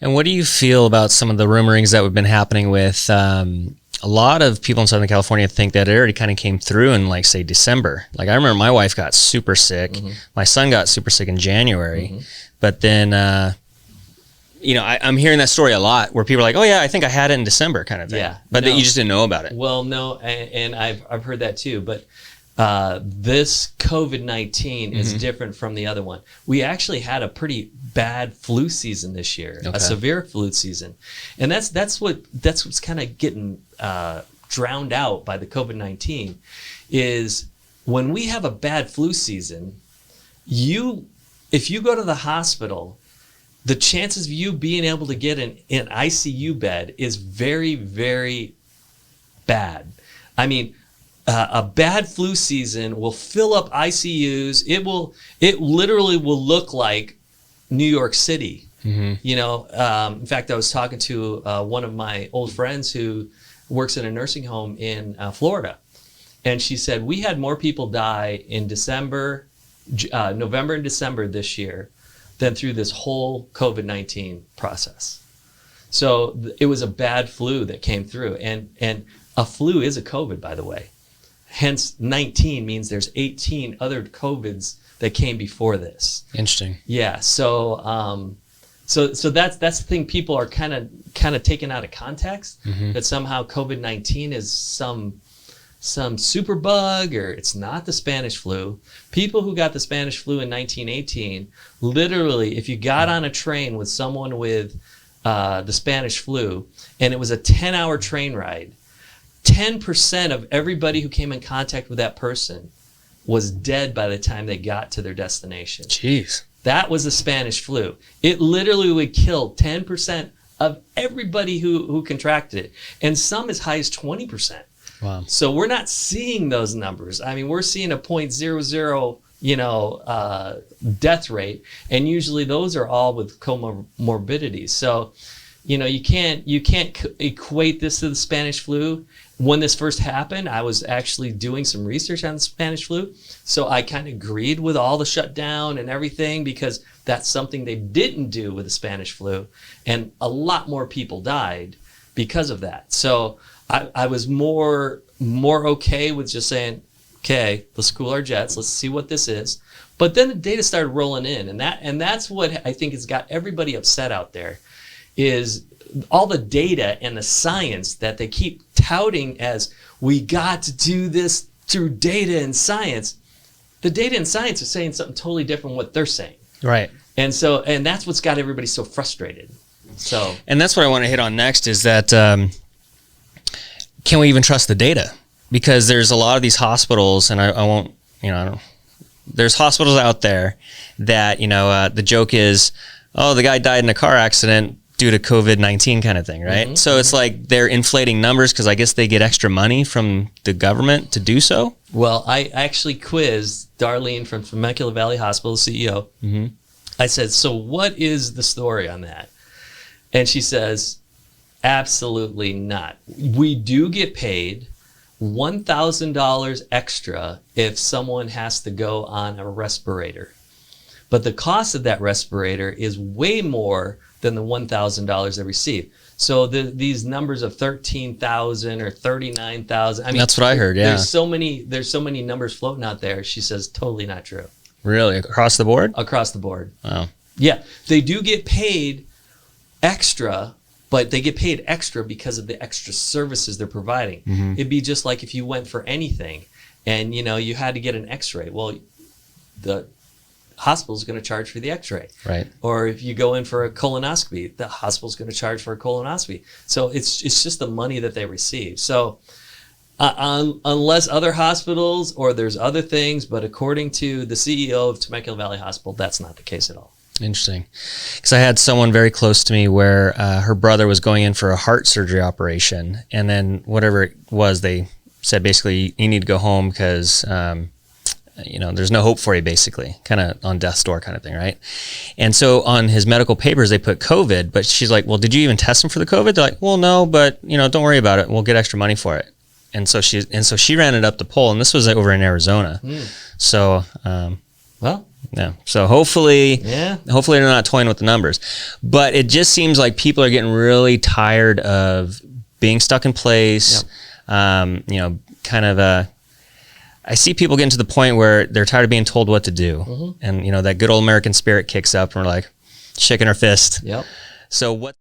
And what do you feel about some of the rumorings that have been happening with a lot of people in Southern California think that it already kind of came through in, like, say, December. Like, I remember my wife got super sick. My son got super sick in January. But then, I'm hearing that story a lot where people are like, oh, yeah, I think I had it in December kind of thing. Yeah. But that you just didn't know about it. Well, no, and I've heard that too. But this COVID-19 is different from the other one. We actually had a pretty bad flu season this year, a severe flu season, and that's what's kind of getting drowned out by the COVID-19 is when we have a bad flu season. If you go to the hospital, the chances of you being able to get an ICU bed is very, very bad. I mean, a bad flu season will fill up ICUs. It literally will look like New York City. In fact, I was talking to one of my old friends who works in a nursing home in Florida, and she said we had more people die in November and December this year than through this whole COVID-19 process. So it was a bad flu that came through, and a flu is a COVID, by the way. Hence, 19 means there's 18 other COVIDs that came before this. Interesting. Yeah. So that's the thing. People are kind of taken out of context that somehow COVID-19 is some super bug, or it's not the Spanish flu. People who got the Spanish flu in 1918, literally, if you got on a train with someone with the Spanish flu, and it was a 10-hour train ride, 10% of everybody who came in contact with that person was dead by the time they got to their destination. Jeez. That was the Spanish flu. It literally would kill 10% of everybody who contracted it, and some as high as 20%. Wow. So we're not seeing those numbers. I mean, we're seeing a 0.00, death rate, and usually those are all with comorbidities. So, you can't equate this to the Spanish flu. When this first happened, I was actually doing some research on the Spanish flu, so I kind of agreed with all the shutdown and everything, because that's something they didn't do with the Spanish flu, and a lot more people died because of that. So I was more okay with just saying, okay, let's cool our jets, let's see what this is. But then the data started rolling in, and that's what I think has got everybody upset out there, is all the data and the science that they keep touting as we got to do this through data and science. The data and science are saying something totally different from what they're saying. Right. And that's what's got everybody so frustrated. And that's what I want to hit on next is that can we even trust the data? Because there's a lot of these hospitals, and I won't, there's hospitals out there that, the joke is, oh, the guy died in a car accident due to COVID-19 kind of thing, right? So it's like they're inflating numbers because I guess they get extra money from the government to do so. Well, I actually quizzed Darlene from Temecula Valley Hospital, CEO. I said, so what is the story on that? And she says, absolutely not. We do get paid $1,000 extra if someone has to go on a respirator. But the cost of that respirator is way more than the $1,000 they receive. So these numbers of 13,000 or 39,000. I mean, that's what I heard. Yeah. There's so many numbers floating out there. She says totally not true. Really, across the board? Across the board. Wow. Yeah, they do get paid extra, but they get paid extra because of the extra services they're providing. It'd be just like if you went for anything, and you had to get an X-ray. Well, the hospital's going to charge for the X-ray. Right. Or if you go in for a colonoscopy, the hospital's going to charge for a colonoscopy. So it's just the money that they receive. So unless other hospitals or there's other things, but according to the CEO of Temecula Valley Hospital, that's not the case at all. Interesting. Because I had someone very close to me where her brother was going in for a heart surgery operation, and then whatever it was, they said basically you need to go home because there's no hope for you, basically, kind of on death's door kind of thing, right? And so on his medical papers, they put COVID, but she's like, well, did you even test him for the COVID? They're like, well, no, but don't worry about it. We'll get extra money for it. And so she ran it up the pole, and this was over in Arizona. So, well, Yeah. So hopefully they're not toying with the numbers. But it just seems like people are getting really tired of being stuck in place. Kind of I see people getting to the point where they're tired of being told what to do. And that good old American spirit kicks up and we're like shaking our fist. Yep. So what